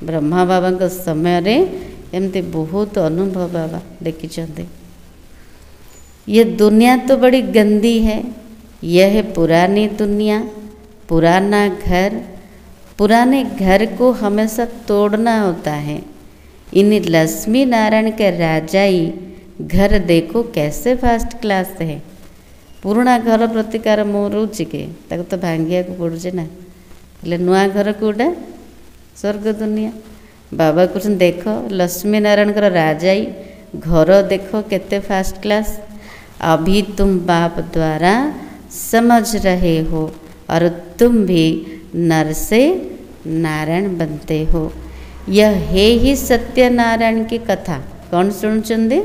ब्रह्मा बाबा के समय रे एमती बहुत अनुभव बाबा देखी चंदी। ये दुनिया तो बड़ी गंदी है। यह है पुरानी दुनिया, पुराना घर। पुराने घर को हमेशा तोड़ना होता है। इन लक्ष्मी नारायण के राजाई घर देखो कैसे फर्स्ट क्लास है। पुराना घर प्रतिकार मो रोचे के तो भांगिया को पड़ुचे ना। हेले नुआ घर कौटा स्वर्ग दुनिया। बाबा कुछ देख लक्ष्मी नारायण का राजाई घर देखो केते फर्स्ट क्लास। अभी तुम बाप द्वारा समझ रहे हो और तुम भी नर से नारायण बनते हो। यह है ही सत्यनारायण की कथा। कौन सुनचंदे?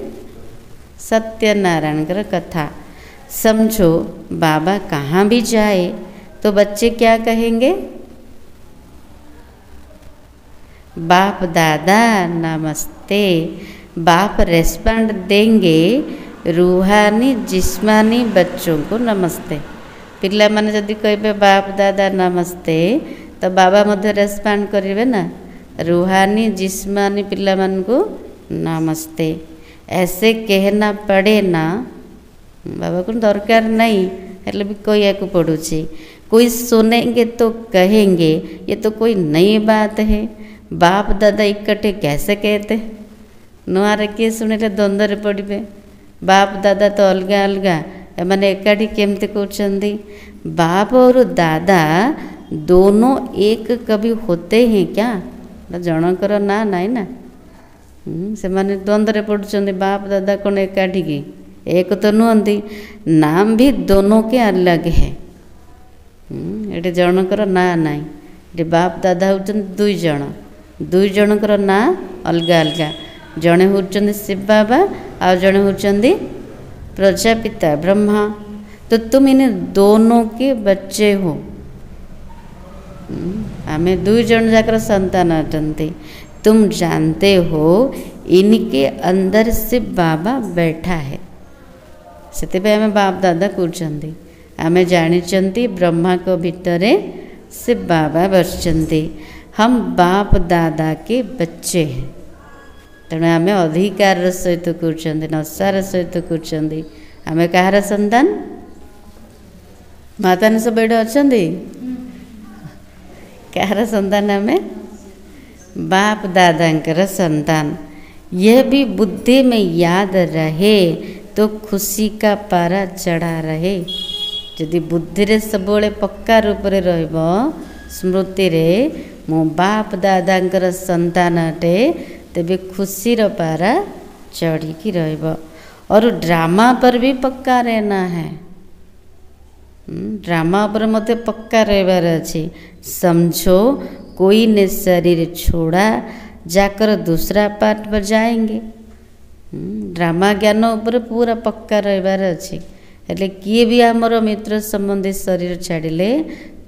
सत्यनारायण की कथा। समझो बाबा कहाँ भी जाए तो बच्चे क्या कहेंगे? बाप दादा नमस्ते। बाप रेस्पॉन्ड देंगे रूहानी जिस्मानी बच्चों को नमस्ते। पिला माने जदि कहे बाप दादा नमस्ते तो बाबा मध्य रेस्पॉन्ड करेंगे ना। रूहानी जिस्मानी पिला मान को नमस्ते ऐसे कहना पड़े ना। बाबा को दरकार नहीं हेल्ले भी कहिया को पड़ुची। कोई सुनेंगे तो कहेंगे ये तो कोई नई बात है। बाप दादा इकट्ठे कैसे कहते? नुआरे किए शुणे द्वंद्व पड़े। बाप दादा तो अलग अलग, एमाने एकाठी केमती कहते? बाप और दादा दोनों एक कभी होते हैं क्या? जनकर ना नाई ना। से माने द्वंद्व पड़ुं। बाप दादा कौन एकाठी की? एक तो नुहंती। नाम भी दोनों के अलग है। ये जनकर ना नाई। ये बाप दादा होचन 2 जन। 2 जनकर ना अलग अलग। जड़े होचंदी शिव बाबा और जड़े होचंदी प्रजापिता ब्रह्मा। तो तुम इन दोनों के बच्चे हो। आमे 2 जन जाकर संतान अटंती। तुम जानते हो इनके अंदर शिव बाबा बैठा है। से आमे बाप दादा कहते। आमे जानी ब्रह्मा को भितरे शिव बाबा बसचंती। हम बाप दादा के बच्चे हैं। तेणु आमे अधिकार सहित कहते, नशार सहित कहते। आमे कहार संतान? माता ने सब एडे अच्छा कहार संतान? आमे बाप दादा संतान। यह भी बुद्धि में याद रहे तो खुशी का पारा चढ़ा रहे। जदि बुद्धि रे सब पक्का रूप रे रहइबो स्मृति रे मो बाप दादांकर संतान अटे तेबे खुशी रो पारा चढ़ी की रहइबो। और ड्रामा पर भी पक्का रहना है। ड्रामा पर मते पक्का रहबार अछि। समझो कोई ने शरीर छोड़ा जाकर दूसरा पार्ट पर जाएंगे। ड्रामा ज्ञान ऊपर पूरा पक्का रहबार अछि। हेले किए भी आमर मित्र संबंधी शरीर छाड़िले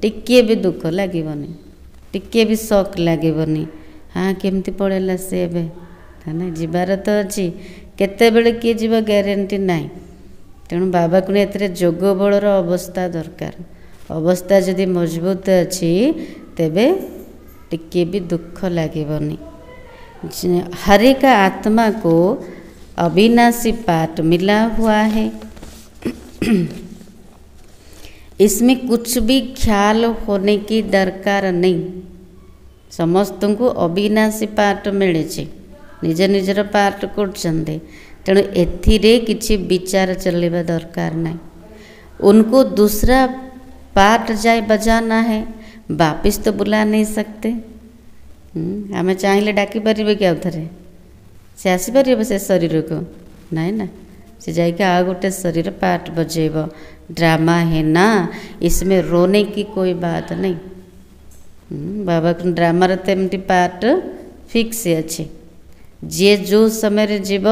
टिके भी दुख लागिबनी, टिके भी शौक लागिबनी। हाँ केमती पड़ेला से एबे ना जीवार तो अच्छी केते बेले किए जीव ग्यारंटी नाही। तेणु बाबा को एथिरे जोग बलर अवस्था दरकार। अवस्था जदि मजबूत अच्छी तेबे टिके भी दुख लागिबनी। हर एक आत्मा को अविनाशी पाठ मिला हुआ है। इसमें कुछ भी ख्याल होने की दरकार नहीं। समस्त को अविनाशी पाठ मिले, निज निजर पाठ कर। तेणु एथिरे किछि विचार चलवा दरकार नहीं। उनको दूसरा पाठ जाए बजाना है, वापिस तो बुला नहीं सकते। आमे चाहिए डाकी पारे कि आउ थे से आसीपर से शरीर को नाई ना, से जाके आ गोटे शरीर पाठ बजेब। ड्रामा है ना, इसमें रोने की कोई बात नहीं। बाबा को ड्रामार तो एमती पार्ट फिक्स अच्छे। जे जो समय जीव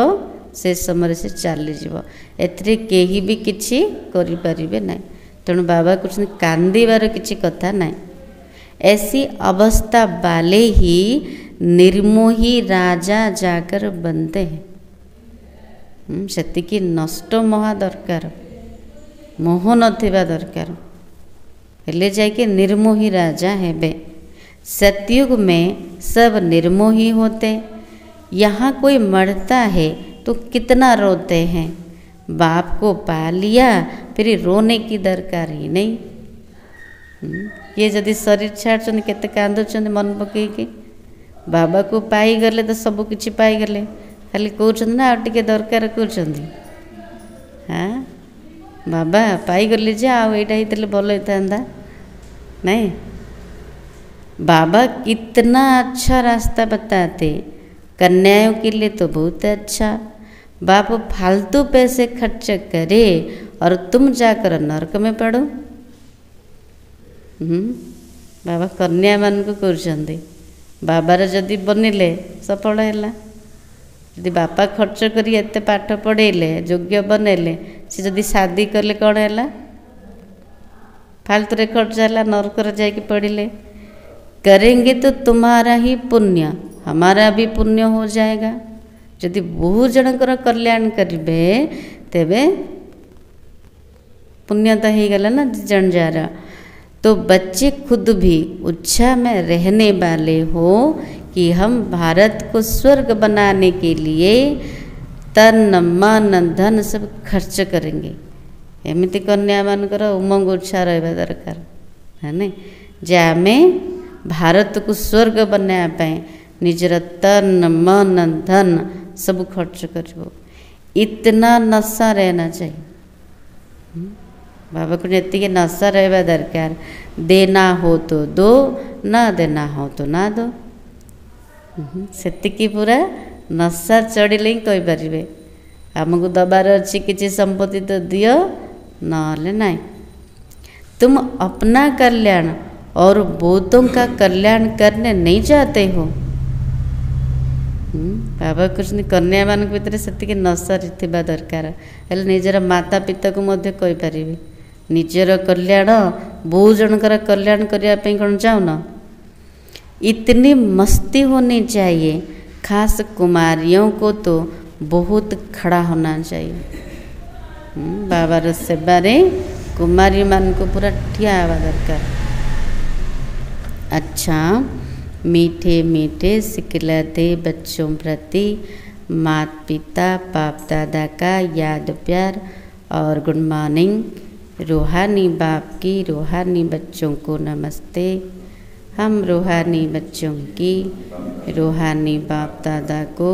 से समय से चली जीव, एथिरे केही भी किछि करि परिबे नहीं। तेणु बाबा कुछ कांदिबार किछि कथा नहीं। ऐसी अवस्था वाले ही निर्मोही राजा जाकर बनते हैं। सेतिकी नष्ट महा दरकार, मोह नथिबा दरकार, हेले जाके निर्मोही राजा हेबे। सतयुग में सब निर्मोही होते। यहाँ कोई मरता है तो कितना रोते हैं। बाप को पा लिया फिर रोने की दरकार ही नहीं। ये जदि शरीर छाड़ केते कांदुचंद मन पकईके। बाबा को पाई गले तो सब किछि पाई गले, खाली कहउछन ना आ टिके दरकार कहउछन। हाँ बाबा पाई गले जे आ एटा हितले भल होइतांदा नहीं। बाबा कितना अच्छा रास्ता बताते। कन्याओं के लिए तो बहुत अच्छा। बाप फालतू पैसे खर्च करे और तुम जाकर नरक में पड़ो। बाबा कन्या मान को कहते बाबार जदि बनिले सफल है। यदि बापा खर्च करी एते पाठ पढ़ेले योग्य बनैले, से जदि शादी कले कौन है फालतू रे खर्च है, नरक जाके पढ़िले। करेंगे तो तुम्हारा ही पुण्य, हमारा भी पुण्य हो जाएगा। यदि बहुत जनकर कल्याण करेंगे तेबे पुण्य तो हो गला ना जन जारा। तो बच्चे खुद भी उत्साह में रहने वाले हो कि हम भारत को स्वर्ग बनाने के लिए तन मन धन सब खर्च करेंगे। एमती कन्या मानकर उमंग उत्साह रहा दरकार है नहीं। जे आमे भारत को स्वर्ग बनाया निजर तन मन धन सब खर्च कर। इतना नशा रहना चाहिए। बाबा को जी नशा रहा दरकार। देना हो तो दो, ना देना हो तो ना दो। सेतिकी पूरा नशा चढ़िले ही कहींपारे आमको दबार अच्छी किसी संपत्ति तो दियो नले नहीं। तुम अपना कल्याण और बहुतों का कल्याण करने नहीं चाहते हो। बाबा कृष्ण कन्या मान भीतर से नशा थिबा दरकार। हेले निजर माता पिता को मध्य कहि परिबे निजर कल्याण बहु जनकर कल्याण करने कौन चाहून। इतनी मस्ती होनी चाहिए। खास कुमारियों को तो बहुत खड़ा होना चाहिए। बाबार सेबारे कुमारी मान को पूरा ठिया हवा दरकार। अच्छा मीठे मीठे सिखलाते बच्चों प्रति माता पिता बाप दादा का याद प्यार और गुड मॉर्निंग। रूहानी बाप की रूहानी बच्चों को नमस्ते। हम रूहानी बच्चों की रूहानी बाप दादा को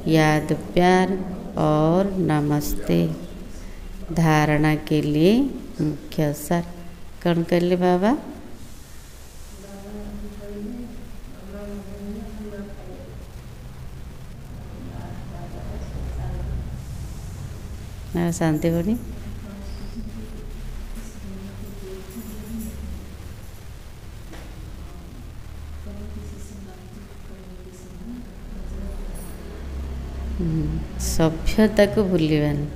याद प्यार और नमस्ते। धारणा के लिए मुख्य सार कौन कहले बाबा? शांति बनी सभ्यता को भूलिबानी।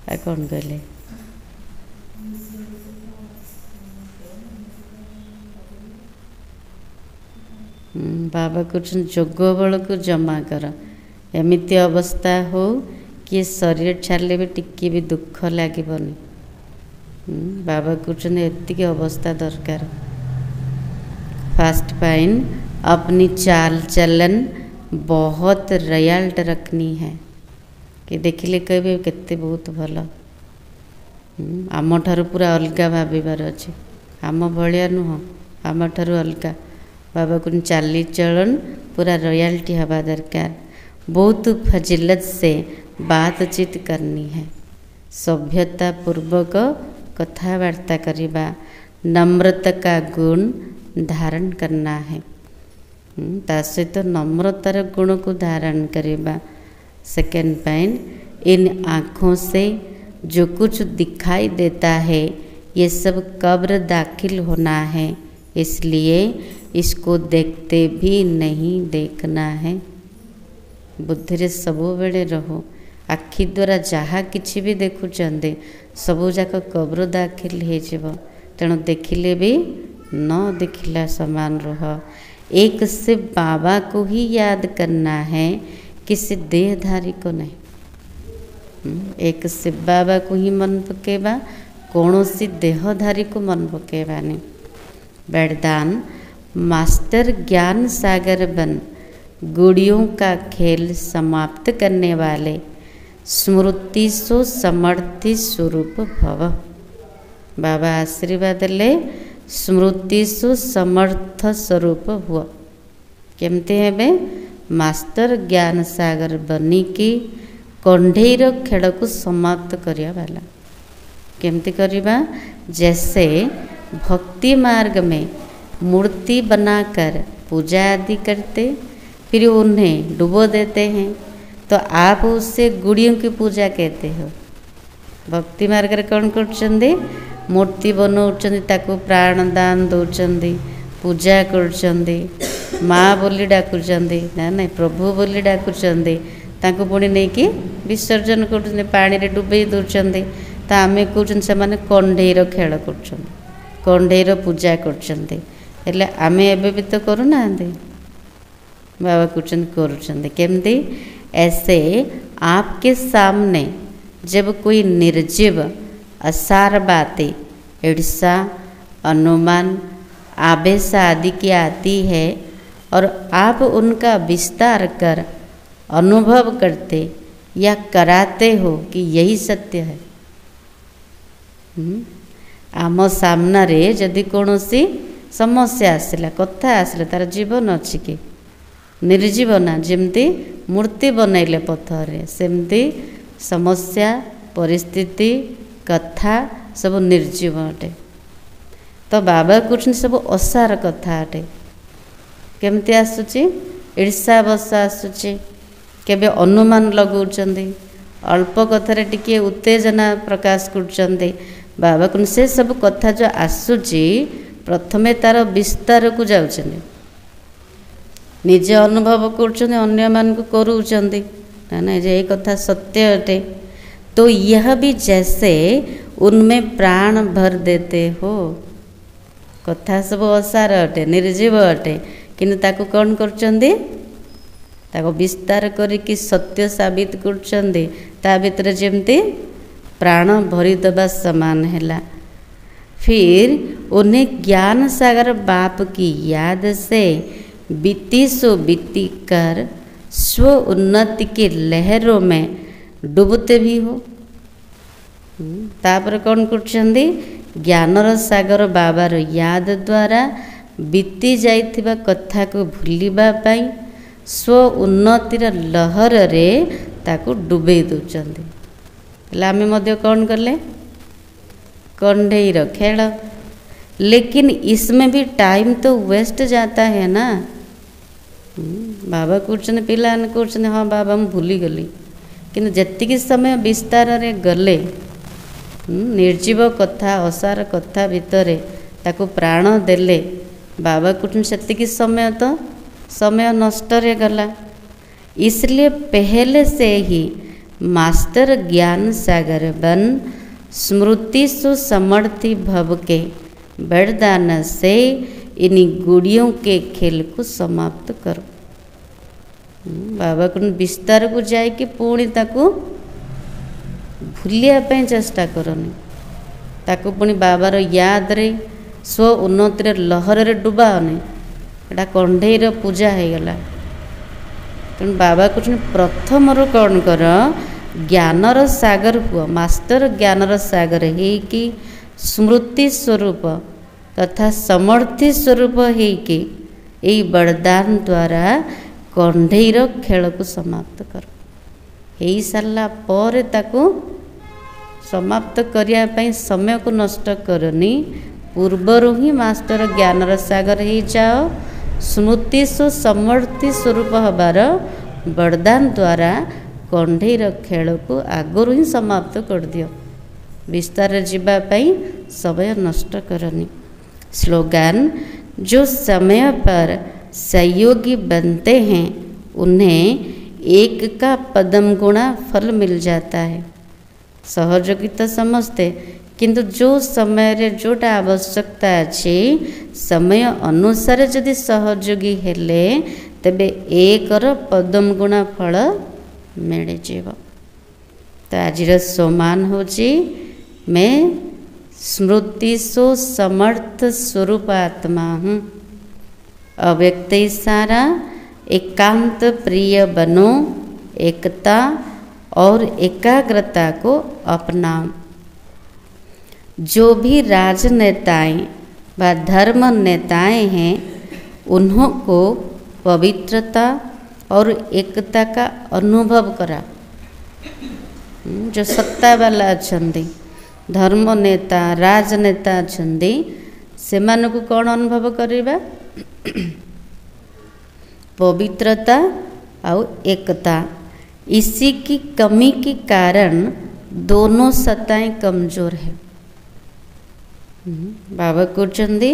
आ कौन कहले? बाबा कहते जोग बल को जमा कर। एमिति अवस्था हो कि शरीर छाड़ले भी टिके भी दुख लगेनि। बाबा कहते एतिक अवस्था दरकार। फास्ट पाइन अपनी चाल चलन बहुत रियाल्ट रखनी है कि देखिले कहे केते बहुत भल। आम ठारू पूरा अलग भाविबार अच्छे। आम भलिया नुह, आम ठारू अलग। बाबा को चाली चलन पूरा रॉयल्टी हवा दरकार। बहुत फजिलत से बातचीत करनी है। सभ्यता पूर्वक कथबार्ता करवा। नम्रता का गुण धारण करना है। ता सहित नम्रतार गुण को धारण करवा। सेकेंड पॉइंट, इन आँखों से जो कुछ दिखाई देता है ये सब कब्र दाखिल होना है, इसलिए इसको देखते भी नहीं देखना है। बुद्धि रे सबु बेले रहो। आखि द्वारा जहाँ किछि भी देखुचंदे सबु जाक कब्र दाखिल हो जीव। तेणु देखिले भी न देखिला समान रह। एक से बाबा को ही याद करना है, किसी देहधारी को नहीं। एक से बाबा को ही मन पकेबा, कौन सी देहधारी को मन पकेबा नहीं। वरदान, मास्टर ज्ञान सागर बन गुड़ियों का खेल समाप्त करने वाले स्मृति सो समर्थि स्वरूप भव। बाबा आशीर्वाद ले स्मृति सो समर्थ स्वरूप हुआ। केमते हेबे? मास्टर ज्ञान सागर बनिकी कंढेर खेल को समाप्त करिया वाला। केमती करिबा? जैसे भक्ति मार्ग में मूर्ति बनाकर पूजा आदि करते, फिर उन्हें डुबो देते हैं, तो आप उससे गुड़ियों की पूजा कहते हो। भक्ति मार्ग रे कौन करछंदी? मूर्ति बनाउछंदी, ताको प्राण दान दौचंदी, पूजा करछंदी, माँ बोली डाकुचंदी, ना नहीं प्रभु बोली डाकुचंदी, ताको पुणी नहीं कि विसर्जन करछंदी, पानी रे डुबई दौचंदी। तो आमे कहछन से माने कंढेर खेल करछंदी, कंढेर पूजा करछंदी। हेले आमे एबे भी तो करू ना। बाबा कहछन करूछंदी। केमती? ऐसे आपके सामने जब कोई निर्जीव असार बातें, ईर्षा, अनुमान, आवेश आदि की आती है और आप उनका विस्तार कर अनुभव करते या कराते हो कि यही सत्य है। आम सामना रे जदि कौनसी समस्या आसला, कथा आसला, तार जीवन अच्छी कि निर्जीवना, जमती मूर्ति बनैले पथर सेमती समस्या परिस्थिति कथा सब निर्जीव अटे। तो बाबा कहते सब असार कथा अटे। केमती आसुची? ईर्षा बसा आसुची, केबे अनुमान लगाउछंदी, अल्प कथारे टिके उत्तेजना प्रकाश करछंदी। बाबा कहते से सब कथा जो आसुची प्रथमे तार विस्तार को जाउछंदी, निजे अनुभव करछंदी, अन्य मान को करूछंदी ना ना जे कथा सत्य अटे। तो यह भी जैसे उनमें प्राण भर देते हो। कथा सब असार अटे, निर्जीव अटे, किंतु ताको कौन करछंदी? ताको विस्तार करिकी सत्य साबित करछंदी। ता भितर जेमती प्राण भरी दबा समान हैला। फिर उन्हें ज्ञान सागर बाप की याद से बीती सो बीती कर स्व उन्नति की लहरों में डूबते भी हो। तापर कौन करछंदी? ज्ञानर सागर बाबार याद द्वारा बीती जाइथिबा कथा को भूलिबा पाई स्व उन्नतिर लहर रे ताकू डुबे दौरान। आम कौन कले कंढेर खेल, लेकिन इसमें भी टाइम तो वेस्ट जाता है ना। बाबा कहते पिला कहते हाँ बाबा मुझे भूली गली, किंतु जी समय विस्तार रे गले निर्जीव कथा असार कथा भितर ताकू प्राण देले बाबा कहते से समय तो समय नष्ट रे गला। इसलिए पहले से ही मास्टर ज्ञान सागर बन स्मृति सुसमर्थी भव के वरदान से इन गुड़ियों के खेल को समाप्त करो। बाबा को विस्तार को जाए कि पुणी ताकू भूलिया चेष्टा करनी, ताकू पुणी बाबार याद रे स्व उन्नति लहर रे डुबाओनी। एटा कंढेर पूजा हो गला। तेणु बाबा कहते प्रथम रू कौन कर ज्ञानर सागर हुआ, मास्टर ज्ञानर सागर है कि स्मृति स्वरूप तथा समर्थी स्वरूप है कि यही वरदान द्वारा कंढेर खेल को समाप्त कर हो सारा पर ताकू समाप्त करने समय को नष्ट करनी। पूर्वर ही मास्टर ज्ञानर सागर हो जाओ, स्मृति समर्थी स्वरूप हबार वरदान द्वारा कंढेर खेल को आगुरी ही समाप्त कर दियो। विस्तार जीवाई समय नष्ट करनी। स्लोगान जो समय पर सहयोगी बनते हैं उन्हें एक का पदम गुणा फल मिल जाता है। सहयोगी तो समझते, किंतु जो समय रे जोटा आवश्यकता अच्छी समय अनुसार जदि सहयोगी हेले तेबे एक पदम गुणा फल मिल जीव। तो आज सोमान होची मैं स्मृति सो समर्थ स्वरूप आत्मा हूँ। अव्यक्त सारा एकांत प्रिय बनो, एकता और एकाग्रता को अपनाओ। जो भी राजनेताएं व धर्म नेताएं हैं उन्हों को पवित्रता और एकता का अनुभव करा। जो सत्ता वाला अच्छे धर्म नेता राजनेता अच्छे से मानू कौन अनुभव करवा पवित्रता और एकता। इसी की कमी के कारण दोनों सत्ताएं कमजोर है। बाबा कहते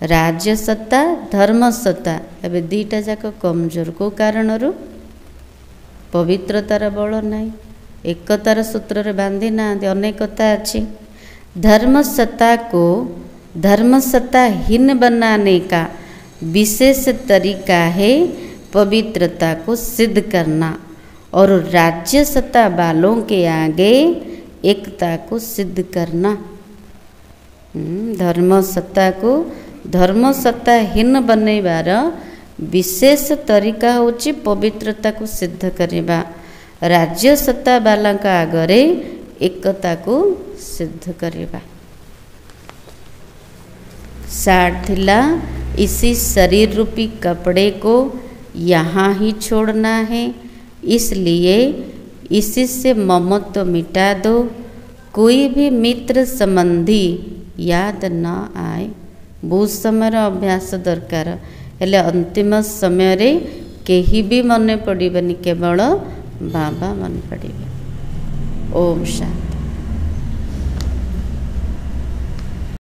राज्य सत्ता धर्म सत्ता एवं दीटा जाक कमजोर को कारण रू पवित्रतार बल ना, एकतार सूत्र बांधी ना, अनेकता अच्छी। धर्म सत्ताहीन बनाने का विशेष तरीका है पवित्रता को सिद्ध करना और राज्य सत्ता वालों के आगे एकता को सिद्ध करना। धर्म सत्ताहीन बनैबार विशेष तरीका होची पवित्रता को सिद्ध करवा, राज्य सत्ता वाला आगरे एकता को सिद्ध करवा। सार थिला इसी शरीर रूपी कपड़े को यहाँ ही छोड़ना है, इसलिए इसी से ममत्व मिटा दो। कोई भी मित्र संबंधी याद न आए। बहुत समय अभ्यास दरकार, हेले अंतिम समय रे केही भी मन पड़िबनी, केवल बाबा मन पड़े। ओम शांति।